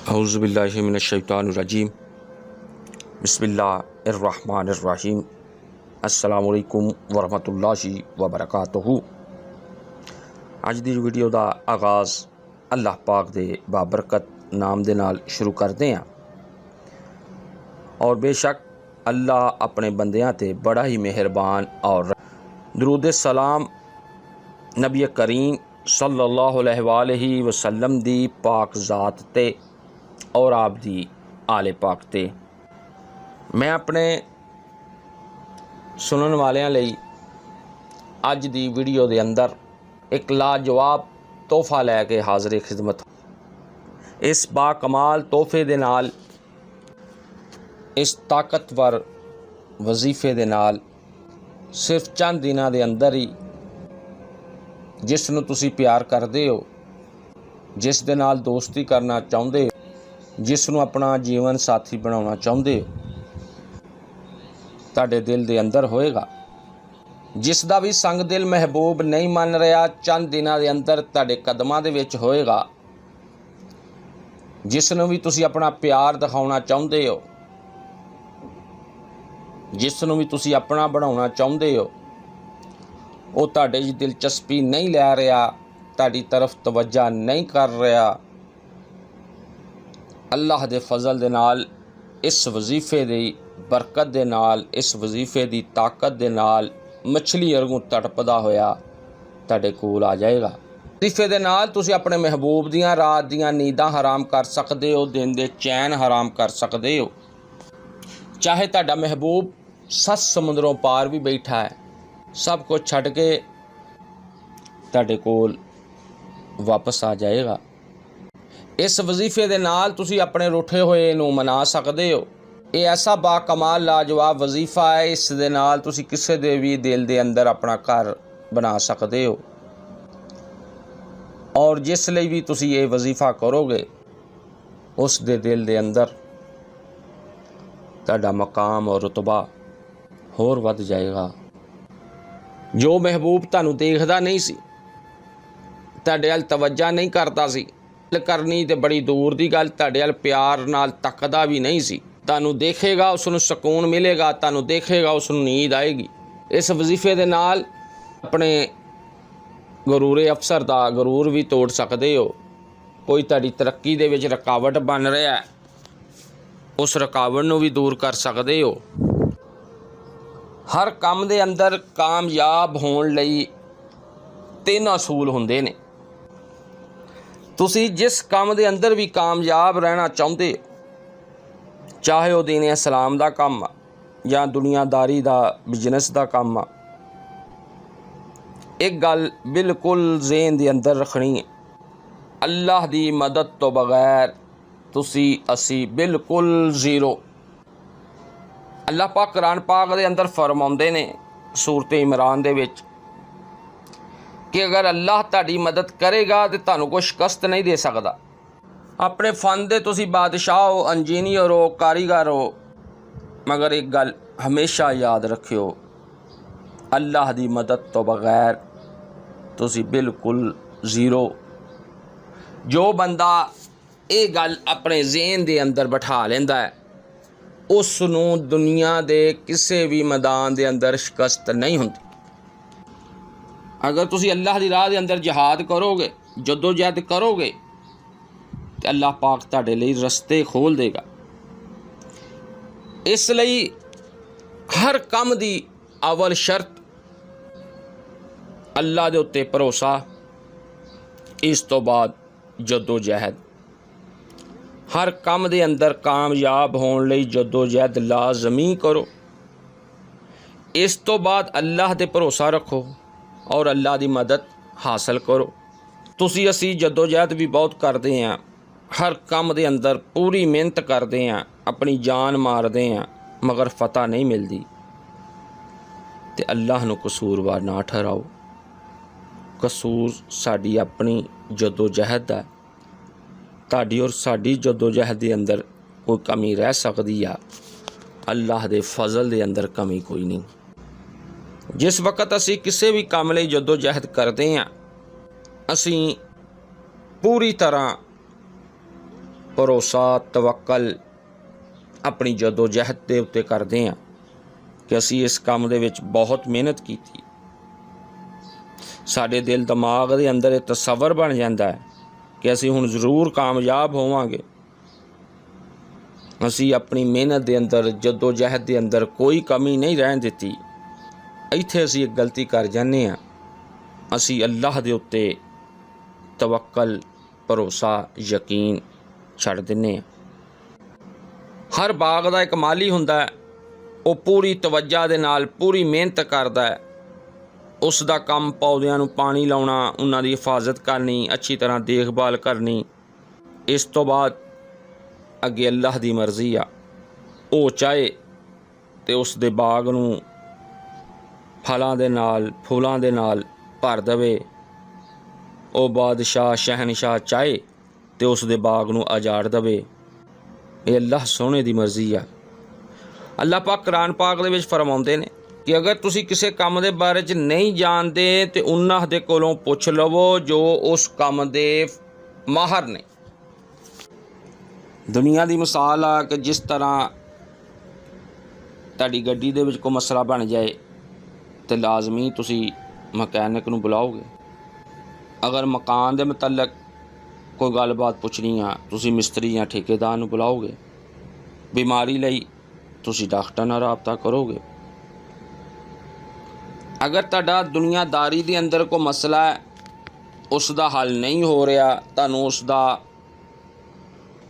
औज़ुबिल्लाहि मिनश्शैतानिर्रजीम बिस्मिल्लाहिर्रहमानिर्रहीम अस्सलामु अलैकुम वरहमतुल्लाहि वबरकातुहू। अज दी वीडियो का आगाज़ अल्लाह पाक दे बाबरकत नाम दे नाल शुरू करते हैं। और बेशक अल्लाह अपने बंदियां ते बड़ा ही मेहरबान और दरूद सलाम नबी करीम सल्लल्लाहु अलैहि वसल्लम दी पाक ज़ात ते और आप दी आले पाक ते। मैं अपने सुनन वालियां लई अज दी वीडियो दे अंदर एक लाजवाब तोहफा लैके हाज़िर खिदमत। इस बाकमाल तोहफे दे नाल, इस ताकतवर वजीफे दे नाल सिर्फ चंद दिनां दे अंदर ही जिस नूं तुसीं प्यार करदे हो, जिस दे नाल दोस्ती करना चाहुंदे हो, जिस नूं अपना जीवन साथी बनाउणा चाहुंदे हो, तुहाडे दिल दे अंदर होएगा। जिस दा भी संग दिल महबूब नहीं मन रहा, चंद दिनां दे अंदर तुहाडे कदमां दे विच होएगा। जिस नूं भी तुसीं अपना प्यार दिखाउणा चाहुंदे हो, जिस नूं भी तुसीं अपना बनाउणा चाहुंदे हो, वो तुहाडे च दिलचस्पी नहीं लै रहा, तुहाडी तरफ तवज्जो नहीं कर रहा। अल्लाह दे फजल दे नाल, इस वजीफे दी बरकत दे नाल, इस वजीफे दी ताकत दे नाल मछली वर्गों तड़पदा होया तुहाडे कोल आ जाएगा। वजीफे दे नाल तुसीं अपने महबूब दियां रात दियां नींदां हराम कर सकदे हो, दिन दे चैन हराम कर सकदे हो। चाहे तुहाडा महबूब 7 समुंदरों पार भी बैठा है, सब कुछ छड्ड के तुहाडे कोल वापस आ जाएगा। इस वजीफे दे नाल तुसीं अपने रूठे होए नूं मना सकदे हो। ये ऐसा बाकमाल लाजवाब वजीफा है, इस दे नाल तुसीं किसी दे भी दिल दे अंदर अपना घर बना सकदे हो। और जिस लिए भी तुसीं ये वजीफा करोगे, उस दे दिल दे अंदर तुहाडा मकाम और रुतबा होर वध जाएगा। जो महबूब तुहानूं देखदा नहीं सी, तुहाडे अल तवज्जो नहीं करदा सी, करनी ते बड़ी दूर दी गल, तुहाडे अल प्यार नाल तकदा भी नहीं सी, तुहानूं देखेगा उसनूं सकून मिलेगा, तुहानूं देखेगा उसनूं नींद आएगी। इस वजीफे दे नाल अपने गरूरे अफसर दा गरूर भी तोड़ सकदे हो। कोई तुहाडी तरक्की दे विच रुकावट बन रहा है, उस रुकावट नूं भी दूर कर सकदे हो। हर काम दे अंदर कामयाब होण लई 3 असूल हुंदे ने। तुसीं जिस काम दे अंदर भी कामयाब रहना चाहुंदे हो, चाहे वो दीन इस्लाम दा काम आ या दुनियादारी दा बिजनेस दा काम आ, एक गल बिल्कुल ज़हन दे अंदर रखनी है, अल्लाह दी मदद तो बगैर तुसी असी बिल्कुल ज़ीरो। अल्लाह पाक कुरान पाक दे अंदर फरमाउंदे ने सूरत इमरान दे विच कि अगर अल्लाह तुहाडी मदद करेगा तो तुहानूं कोई शिकस्त नहीं दे सकदा। अपने फन दे तुसी बादशाह हो, इंजीनियर हो, कारीगर हो, मगर एक गल हमेशा याद रखियो, अल्लाह दी मदद तो बगैर तुसी बिल्कुल ज़ीरो। जो बंदा ये गल अपने ज़हन दे अंदर बैठा लेंदा है, उसनूं दुनिया दे किसी भी मैदान दे अंदर शिकस्त नहीं हुंदी। अगर तुसी अल्लाह दी राह दे अंदर जिहाद करोगे, जदोजहद करोगे, तो अल्लाह पाक तुहाडे लई रस्ते खोल देगा। इसलिए हर काम दी अवल शर्त अल्लाह दे उत्ते भरोसा, इस तो बाद जदोजहद। हर काम दे अंदर कामयाब होने लई जदोजहद लाजमी करो। इस तो बाद अल्लाह दे भरोसा रखो और अल्लाह दी मदद हासिल करो। तुसी असी जदोजहद भी बहुत करते हैं, हर काम दे अंदर पूरी मेहनत करते हैं, अपनी जान मारते हैं, मगर फतह नहीं मिलती। तो अल्लाह नूं कसूरवार ना ठहराओ। कसूर साडी अपनी जदोजहद है। तुहाडी और साडी जदोजहद दे अंदर कोई कमी रह सकती है, अल्लाह दे फजल दे अंदर कमी कोई नहीं। जिस वक्त असी किसी भी काम लई जदोजहद करते हैं, असी पूरी तरह ਭਰੋਸਾ, ਤਵੱਕਲ ਆਪਣੀ ਜਦੋਜਹਿਦ ਦੇ ਉੱਤੇ ਕਰਦੇ ਹਾਂ ਕਿ ਅਸੀਂ ਇਸ ਕੰਮ ਦੇ ਵਿੱਚ ਬਹੁਤ ਮਿਹਨਤ ਕੀਤੀ। ਸਾਡੇ ਦਿਲ ਦਿਮਾਗ ਦੇ ਅੰਦਰ ਇਹ ਤਸੱਵਰ ਬਣ ਜਾਂਦਾ ਹੈ ਕਿ ਅਸੀਂ ਹੁਣ ਜ਼ਰੂਰ ਕਾਮਯਾਬ ਹੋਵਾਂਗੇ। ਅਸੀਂ ਆਪਣੀ ਮਿਹਨਤ ਦੇ ਅੰਦਰ, ਜਦੋਜਹਿਦ ਦੇ ਅੰਦਰ ਕੋਈ ਕਮੀ ਨਹੀਂ ਰਹਿਣ ਦਿੱਤੀ। ਇੱਥੇ ਅਸੀਂ ਇੱਕ ਗਲਤੀ ਕਰ ਜਾਂਦੇ ਹਾਂ, ਅਸੀਂ ਅੱਲਾਹ ਦੇ ਉੱਤੇ ਤਵੱਕਲ, ਭਰੋਸਾ, ਯਕੀਨ ਛੱਡ ਦਿੰਦੇ ਹਾਂ। ਹਰ ਬਾਗ ਦਾ ਇੱਕ ਮਾਲੀ ਹੁੰਦਾ ਹੈ, ਉਹ ਪੂਰੀ ਤਵੱਜਾ ਦੇ ਨਾਲ ਪੂਰੀ ਮਿਹਨਤ ਕਰਦਾ ਹੈ। ਉਸ ਦਾ ਕੰਮ ਪੌਦਿਆਂ ਨੂੰ ਪਾਣੀ ਲਾਉਣਾ, ਉਹਨਾਂ ਦੀ ਹਿਫਾਜ਼ਤ ਕਰਨੀ, ਅੱਛੀ ਤਰ੍ਹਾਂ ਦੇਖਭਾਲ ਕਰਨੀ। ਇਸ ਤੋਂ ਬਾਅਦ ਅੱਗੇ ਅੱਲਾਹ ਦੀ ਮਰਜ਼ੀ ਆ, ਉਹ ਚਾਹੇ ਤੇ ਉਸ ਦੇ ਬਾਗ ਨੂੰ ਫਲਾਂ ਦੇ ਨਾਲ, ਫੁੱਲਾਂ ਦੇ ਨਾਲ ਭਰ ਦੇਵੇ। ਉਹ ਬਾਦਸ਼ਾਹ, ਸ਼ਹਿਨਸ਼ਾਹ ਚਾਹੇ ਤੇ ਉਸ ਦੇ ਬਾਗ ਨੂੰ ਉਜਾੜ ਦੇਵੇ। ਇਹ ਅੱਲਾਹ ਸੋਹਣੇ ਦੀ ਮਰਜ਼ੀ ਆ। ਅੱਲਾਹ ਪਾਕ ਕੁਰਾਨ ਪਾਕ ਦੇ ਵਿੱਚ ਫਰਮਾਉਂਦੇ ਨੇ ਕਿ ਅਗਰ ਤੁਸੀਂ ਕਿਸੇ ਕੰਮ ਦੇ ਬਾਰੇ 'ਚ ਨਹੀਂ ਜਾਣਦੇ ਤੇ ਉਹਨਾਂ ਦੇ ਕੋਲੋਂ ਪੁੱਛ ਲਵੋ ਜੋ ਉਸ ਕੰਮ ਦੇ ਮਾਹਰ ਨੇ। ਦੁਨੀਆ ਦੀ ਮਿਸਾਲ ਆ ਕਿ ਜਿਸ ਤਰ੍ਹਾਂ ਤੁਹਾਡੀ ਗੱਡੀ ਦੇ ਵਿੱਚ ਕੋਈ ਮਸਲਾ ਬਣ ਜਾਏ ਤੇ ਲਾਜ਼ਮੀ ਤੁਸੀਂ ਮਕੈਨਿਕ ਨੂੰ ਬੁਲਾਓਗੇ। ਅਗਰ ਮਕਾਨ ਦੇ ਮੁਤਲਕ ਕੋਈ ਗੱਲਬਾਤ ਪੁੱਛਣੀ ਆ, ਤੁਸੀਂ ਮਿਸਤਰੀ ਜਾਂ ਠੇਕੇਦਾਰ ਨੂੰ ਬੁਲਾਓਗੇ। ਬਿਮਾਰੀ ਲਈ ਤੁਸੀਂ ਡਾਕਟਰ ਨਾਲ ਰਾਬਤਾ ਕਰੋਗੇ। ਅਗਰ ਤੁਹਾਡਾ ਦੁਨੀਆਦਾਰੀ ਦੇ ਅੰਦਰ ਕੋਈ ਮਸਲਾ ਹੈ, ਉਸ ਦਾ ਹੱਲ ਨਹੀਂ ਹੋ ਰਿਹਾ, ਤੁਹਾਨੂੰ ਉਸ ਦਾ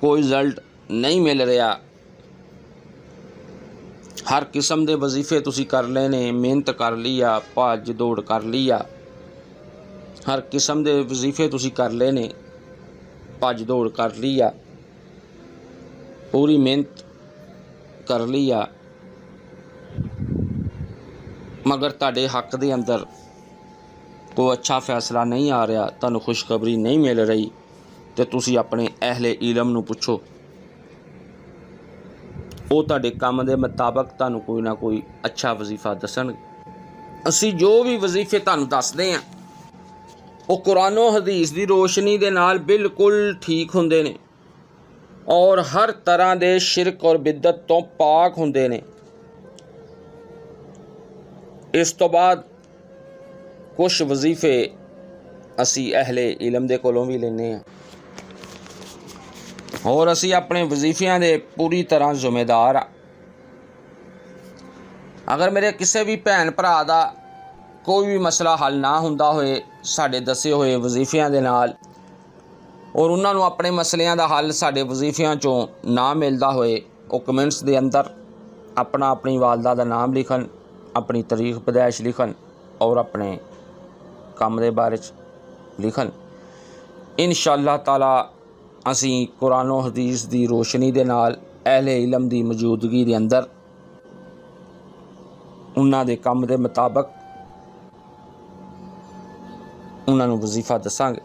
ਕੋਈ ਰਿਜ਼ਲਟ ਨਹੀਂ ਮਿਲ ਰਿਹਾ, ਹਰ ਕਿਸਮ ਦੇ ਵਜ਼ੀਫੇ ਤੁਸੀਂ ਕਰ ਲਏ ਨੇ, ਮਿਹਨਤ ਕਰ ਲਈ ਆ, ਭੱਜ ਦੌੜ ਕਰ ਲਈ ਆ, ਹਰ ਕਿਸਮ ਦੇ ਵਜ਼ੀਫੇ ਤੁਸੀਂ ਕਰ ਲਏ ਨੇ, ਭੱਜ ਦੌੜ ਕਰ ਲਈ ਆ, ਪੂਰੀ ਮਿਹਨਤ ਕਰ ਲਈ ਆ, ਮਗਰ ਤੁਹਾਡੇ ਹੱਕ ਦੇ ਅੰਦਰ ਕੋਈ ਅੱਛਾ ਫੈਸਲਾ ਨਹੀਂ ਆ ਰਿਹਾ, ਤੁਹਾਨੂੰ ਖੁਸ਼ਖਬਰੀ ਨਹੀਂ ਮਿਲ ਰਹੀ, ਤੇ ਤੁਸੀਂ ਆਪਣੇ ਅਹਿਲੇ ਇਲਮ ਨੂੰ ਪੁੱਛੋ। ਉਹ ਤੁਹਾਡੇ ਕੰਮ ਦੇ ਮੁਤਾਬਕ ਤੁਹਾਨੂੰ ਕੋਈ ਨਾ ਕੋਈ ਅੱਛਾ ਵਜ਼ੀਫਾ ਦੱਸਣਗੇ। ਅਸੀਂ ਜੋ ਵੀ ਵਜ਼ੀਫੇ ਤੁਹਾਨੂੰ ਦੱਸਦੇ ਹਾਂ ਉਹ ਕੁਰਾਨੋ ਹਦੀਸ ਦੀ ਰੋਸ਼ਨੀ ਦੇ ਨਾਲ ਬਿਲਕੁਲ ਠੀਕ ਹੁੰਦੇ ਨੇ ਔਰ ਹਰ ਤਰ੍ਹਾਂ ਦੇ ਸ਼ਿਰਕ ਔਰ ਬਿਦਅਤ ਤੋਂ ਪਾਕ ਹੁੰਦੇ ਨੇ। ਇਸ ਤੋਂ ਬਾਅਦ ਕੁਛ ਵਜ਼ੀਫੇ ਅਸੀਂ ਅਹਿਲੇ ਇਲਮ ਦੇ ਕੋਲੋਂ ਵੀ ਲੈਂਦੇ ਹਾਂ ਔਰ ਅਸੀਂ ਆਪਣੇ ਵਜ਼ੀਫਿਆਂ ਦੇ ਪੂਰੀ ਤਰ੍ਹਾਂ ਜ਼ਿੰਮੇਦਾਰ ਹਾਂ। ਅਗਰ ਮੇਰੇ ਕਿਸੇ ਵੀ ਭੈਣ ਭਰਾ ਦਾ ਕੋਈ ਵੀ ਮਸਲਾ ਹੱਲ ਨਾ ਹੁੰਦਾ ਹੋਏ ਸਾਡੇ ਦੱਸੇ ਹੋਏ ਵਜ਼ੀਫਿਆਂ ਦੇ ਨਾਲ, ਔਰ ਉਹਨਾਂ ਨੂੰ ਆਪਣੇ ਮਸਲਿਆਂ ਦਾ ਹੱਲ ਸਾਡੇ ਵਜ਼ੀਫਿਆਂ 'ਚੋਂ ਨਾ ਮਿਲਦਾ ਹੋਏ, ਉਹ ਕਮੈਂਟਸ ਦੇ ਅੰਦਰ ਆਪਣੀ ਵਾਲਦਾ ਦਾ ਨਾਮ ਲਿਖਣ, ਆਪਣੀ ਤਾਰੀਖ ਪੈਦਾਇਸ਼ ਲਿਖਣ ਔਰ ਆਪਣੇ ਕੰਮ ਦੇ ਬਾਰੇ 'ਚ ਲਿਖਣ। ਇਨਸ਼ਾਅੱਲਾਹ ਤਾਲਾ ਅਸੀਂ ਕੁਰਾਨੋ ਹਦੀਸ ਦੀ ਰੋਸ਼ਨੀ ਦੇ ਨਾਲ ਅਹਿਲੇ ਇਲਮ ਦੀ ਮੌਜੂਦਗੀ ਦੇ ਅੰਦਰ ਉਹਨਾਂ ਦੇ ਕੰਮ ਦੇ ਮੁਤਾਬਕ ਉਹਨਾਂ ਨੂੰ ਵਜ਼ੀਫਾ ਦੱਸਾਂਗੇ।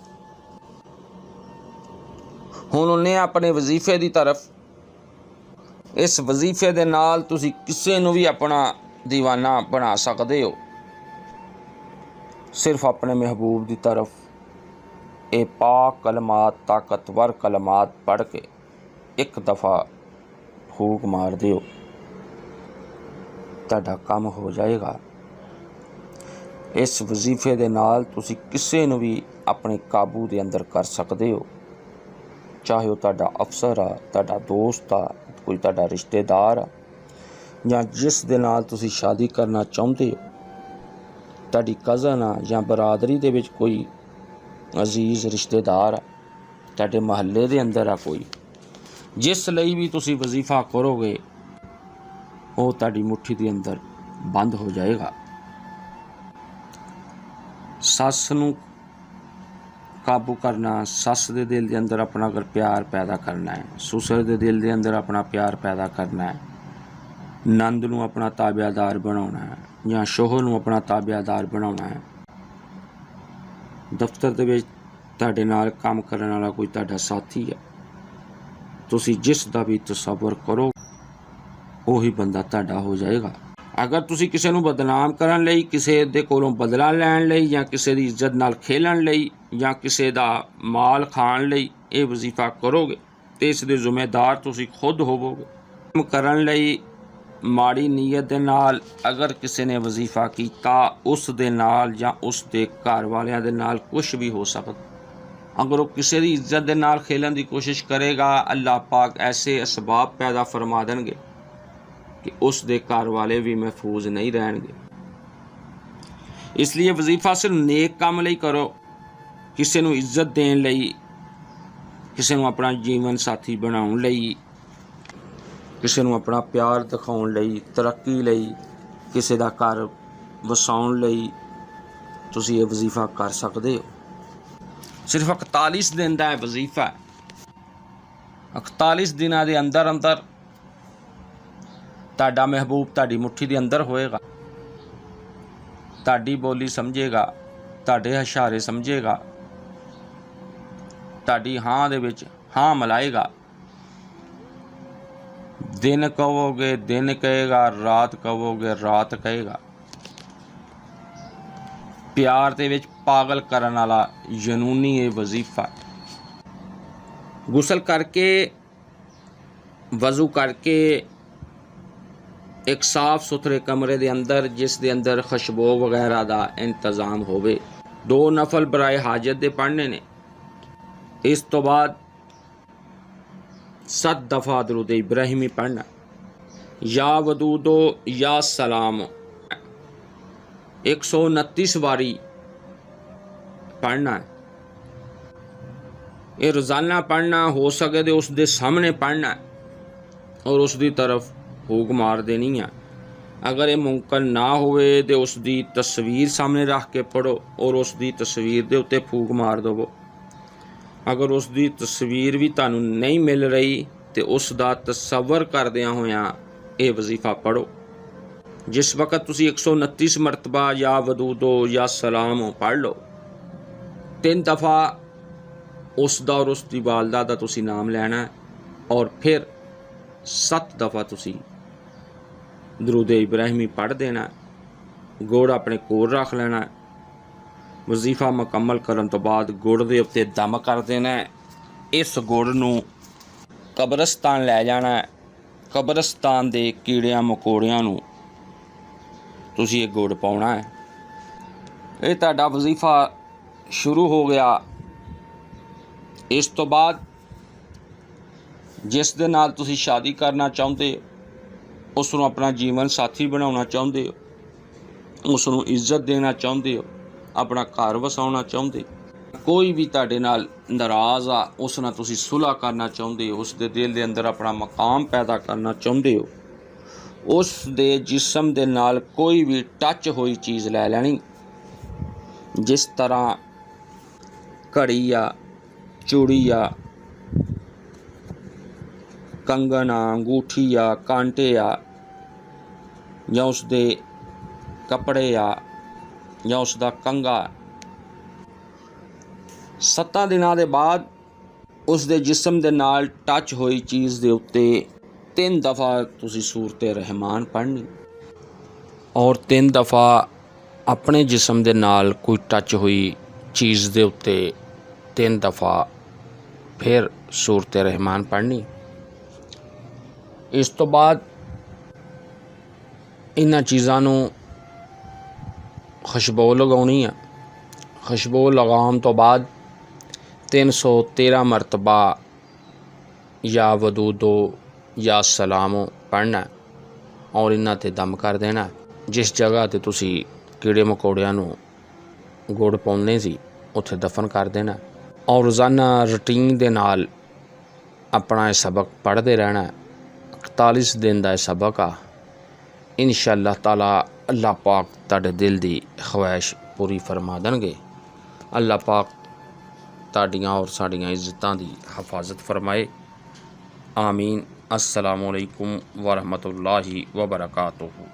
ਹੁਣ ਉਹਨੇ ਆਪਣੇ ਵਜ਼ੀਫੇ ਦੀ ਤਰਫ, ਇਸ ਵਜ਼ੀਫੇ ਦੇ ਨਾਲ ਤੁਸੀਂ ਕਿਸੇ ਨੂੰ ਵੀ ਆਪਣਾ ਦੀਵਾਨਾ ਬਣਾ ਸਕਦੇ ਹੋ। ਸਿਰਫ ਆਪਣੇ ਮਹਿਬੂਬ ਦੀ ਤਰਫ ਇਹ ਪਾਕ ਕਲਮਾਤ, ਤਾਕਤਵਰ ਕਲਮਾਤ ਪੜ੍ਹ ਕੇ ਇੱਕ ਦਫਾ ਫੂਕ ਮਾਰ ਦਿਓ, ਤੁਹਾਡਾ ਕੰਮ ਹੋ ਜਾਏਗਾ। ਇਸ ਵਜ਼ੀਫੇ ਦੇ ਨਾਲ ਤੁਸੀਂ ਕਿਸੇ ਨੂੰ ਵੀ ਆਪਣੇ ਕਾਬੂ ਦੇ ਅੰਦਰ ਕਰ ਸਕਦੇ ਹੋ, ਚਾਹੇ ਉਹ ਤੁਹਾਡਾ ਅਫਸਰ ਆ, ਤੁਹਾਡਾ ਦੋਸਤ ਆ, ਕੋਈ ਤੁਹਾਡਾ ਰਿਸ਼ਤੇਦਾਰ ਆ, ਜਾਂ ਜਿਸ ਦੇ ਨਾਲ ਤੁਸੀਂ ਸ਼ਾਦੀ ਕਰਨਾ ਚਾਹੁੰਦੇ ਹੋ, ਤੁਹਾਡੀ ਕਜ਼ਨ ਆ, ਜਾਂ ਬਰਾਦਰੀ ਦੇ ਵਿੱਚ ਕੋਈ ਅਜ਼ੀਜ਼ ਰਿਸ਼ਤੇਦਾਰ ਆ, ਤੁਹਾਡੇ ਮਹੱਲੇ ਦੇ ਅੰਦਰ ਆ ਕੋਈ, ਜਿਸ ਲਈ ਵੀ ਤੁਸੀਂ ਵਜ਼ੀਫਾ ਕਰੋਗੇ ਉਹ ਤੁਹਾਡੀ ਮੁੱਠੀ ਦੇ ਅੰਦਰ ਬੰਦ ਹੋ ਜਾਏਗਾ। ਸੱਸ ਨੂੰ ਕਾਬੂ ਕਰਨਾ, ਸੱਸ ਦੇ ਦਿਲ ਦੇ ਅੰਦਰ ਆਪਣਾ ਅਗਰ ਪਿਆਰ ਪੈਦਾ ਕਰਨਾ ਹੈ, ਸਸੁਰ ਦੇ ਦਿਲ ਦੇ ਅੰਦਰ ਆਪਣਾ ਪਿਆਰ ਪੈਦਾ ਕਰਨਾ ਹੈ, ਨੰਦ ਨੂੰ ਆਪਣਾ ਤਾਬਿਆਦਾਰ ਬਣਾਉਣਾ ਹੈ ਜਾਂ ਸ਼ੋਹਰ ਨੂੰ ਆਪਣਾ ਤਾਬਿਆਦਾਰ ਬਣਾਉਣਾ ਹੈ, ਦਫ਼ਤਰ ਦੇ ਵਿੱਚ ਤੁਹਾਡੇ ਨਾਲ ਕੰਮ ਕਰਨ ਵਾਲਾ ਕੋਈ ਤੁਹਾਡਾ ਸਾਥੀ ਹੈ, ਤੁਸੀਂ ਜਿਸ ਦਾ ਵੀ ਤਸੱਵੁਰ ਕਰੋ ਉਹੀ ਬੰਦਾ ਤੁਹਾਡਾ ਹੋ ਜਾਏਗਾ। ਅਗਰ ਤੁਸੀਂ ਕਿਸੇ ਨੂੰ ਬਦਨਾਮ ਕਰਨ ਲਈ, ਕਿਸੇ ਦੇ ਕੋਲੋਂ ਬਦਲਾ ਲੈਣ ਲਈ, ਜਾਂ ਕਿਸੇ ਦੀ ਇੱਜ਼ਤ ਨਾਲ ਖੇਲਣ ਲਈ, ਜਾਂ ਕਿਸੇ ਦਾ ਮਾਲ ਖਾਣ ਲਈ ਇਹ ਵਜ਼ੀਫਾ ਕਰੋਗੇ ਤੇ ਇਸ ਦੇ ਜ਼ਿੰਮੇਦਾਰ ਤੁਸੀਂ ਖੁਦ ਹੋਵੋਗੇ। ਕੰਮ ਕਰਨ ਲਈ ਮਾੜੀ ਨੀਅਤ ਦੇ ਨਾਲ ਅਗਰ ਕਿਸੇ ਨੇ ਵਜ਼ੀਫਾ ਕੀਤਾ, ਉਸ ਦੇ ਨਾਲ ਜਾਂ ਉਸ ਦੇ ਘਰ ਵਾਲਿਆਂ ਦੇ ਨਾਲ ਕੁਛ ਵੀ ਹੋ ਸਕਦਾ। ਅਗਰ ਉਹ ਕਿਸੇ ਦੀ ਇੱਜ਼ਤ ਦੇ ਨਾਲ ਖੇਲਣ ਦੀ ਕੋਸ਼ਿਸ਼ ਕਰੇਗਾ, ਅੱਲਾਹ ਪਾਕ ਐਸੇ ਅਸਬਾਬ ਪੈਦਾ ਫਰਮਾ ਦੇਣਗੇ ਕਿ ਉਸ ਦੇ ਘਰ ਵਾਲੇ ਵੀ ਮਹਿਫੂਜ਼ ਨਹੀਂ ਰਹਿਣਗੇ। ਇਸ ਲਈ ਵਜ਼ੀਫਾ ਸਿਰਫ ਨੇਕ ਕੰਮ ਲਈ ਕਰੋ, ਕਿਸੇ ਨੂੰ ਇੱਜ਼ਤ ਦੇਣ ਲਈ, ਕਿਸੇ ਨੂੰ ਆਪਣਾ ਜੀਵਨ ਸਾਥੀ ਬਣਾਉਣ ਲਈ, ਕਿਸੇ ਨੂੰ ਆਪਣਾ ਪਿਆਰ ਦਿਖਾਉਣ ਲਈ, ਤਰੱਕੀ ਲਈ, ਕਿਸੇ ਦਾ ਘਰ ਵਸਾਉਣ ਲਈ ਤੁਸੀਂ ਇਹ ਵਜ਼ੀਫਾ ਕਰ ਸਕਦੇ ਹੋ। ਸਿਰਫ 41 ਦਿਨ ਦਾ ਵਜ਼ੀਫਾ। 41 ਦਿਨਾਂ ਦੇ ਅੰਦਰ ਅੰਦਰ ਤੁਹਾਡਾ ਮਹਿਬੂਬ ਤੁਹਾਡੀ ਮੁੱਠੀ ਦੇ ਅੰਦਰ ਹੋਏਗਾ, ਤੁਹਾਡੀ ਬੋਲੀ ਸਮਝੇਗਾ, ਤੁਹਾਡੇ ਇਸ਼ਾਰੇ ਸਮਝੇਗਾ, ਤੁਹਾਡੀ ਹਾਂ ਦੇ ਵਿੱਚ ਹਾਂ ਮਿਲਾਏਗਾ। दिन कहोगे दिन कहेगा, रात कहोगे रात कहेगा। प्यार दे विच पागल करन वाला जनूनी ये वजीफा। गुसल करके वज़ू करके एक साफ सुथरे कमरे दे अंदर, जिस दे अंदर खुशबू वगैरह का इंतज़ाम होवे, 2 नफल बराए हाजत दे पढ़ने ने। इस तो बाद 7 दफ़ा दरूद इब्राहिमी पढ़ना, या वदूदो या सलाम 129 बारी पढ़ना है। ये रोज़ाना पढ़ना, हो सके तो उसके सामने पढ़ना है और उसकी तरफ फूक मार देनी है। अगर ये मुमकिन ना होवे तो उसकी तस्वीर सामने रख के पढ़ो और उसकी तस्वीर के उत्ते फूक मार दो। अगर उसकी तस्वीर भी तुहानू नहीं मिल रही तो उसका तसव्वुर करदियां होया ये वजीफा पढ़ो। जिस वक्त तुसी 129 मरतबा या वदूदो या सलाम पढ़ लो, 3 दफ़ा उसका और उसकी वालदा का तुसी नाम लेना है और फिर 7 दफ़ा तुसी दरूद इब्राहिमी पढ़ देना। गुड़ अपने कोल रख लेना। वजीफा मुकम्मल करन तो बाद गुड़ दे उत्ते दम कर देना है। इस गुड़ नूं कब्रिस्तान लै जाना है। कब्रिस्तान दे कीड़ियां मकोड़ियां नूं तुसीं ये गुड़ पाउणा है। ये तुहाडा वजीफा शुरू हो गया। इस तो बाद जिस दे नाल तुसीं शादी करना चाहुंदे हो, उसनूं अपना जीवन साथी बनाउणा चाहुंदे हो, उसनूं इज्जत देना चाहुंदे हो, अपना घर वसाउणा चाहुंदे, कोई भी तुहाडे नाल नाराज़ आ उस नाल तुसीं सुलह करना चाहुंदे हो, उस दे दिल दे अंदर अपना मकाम पैदा करना चाहुंदे हो, उस दे जिस्म दे नाल कोई भी टच होई चीज़ लै लैनी। जिस तरह घड़ी आ, चूड़ी आ, कंगन आ, अंगूठी आ, कांटे आ, या उस दे कपड़े आ, या उसका कंगा। 7 दिनों के बाद उस दे जिस्म दे नाल टच हुई चीज़ दे उत्ते 3 दफ़ा तुसी सूरत रहमान पढ़नी और 3 दफ़ा अपने जिस्म दे नाल कोई टच हुई चीज़ दे उत्ते 3 दफ़ा फिर सूरत रहमान पढ़नी। इस तो बाद इन्हां चीज़ां नूं खुशबू लगाउणी है। खुशबू लगाउण तो बाद 313 मरतबा या वदूदो या सलाम पढ़ना और इन्हां ते दम कर देना। जिस जगह ते तुसी कीड़े मकोड़ियां नूं गुड़ पाउंदे सी उत्थे दफन कर देना और रोज़ाना रूटीन दे नाल अपना यह सबक पढ़ते रहना। 41 दिन का सबक आ। इंशाअल्लाह ताला अल्लाह पाक तुहाडे दिल की ख्वाहिश पूरी फरमा देणगे। अल्लाह पाक तुहाडियां और साडियां इज्जतां दी हिफाजत फरमाए। आमीन। अस्सलामु अलैकुम व रहमतुल्लाहि व बरकातुहू।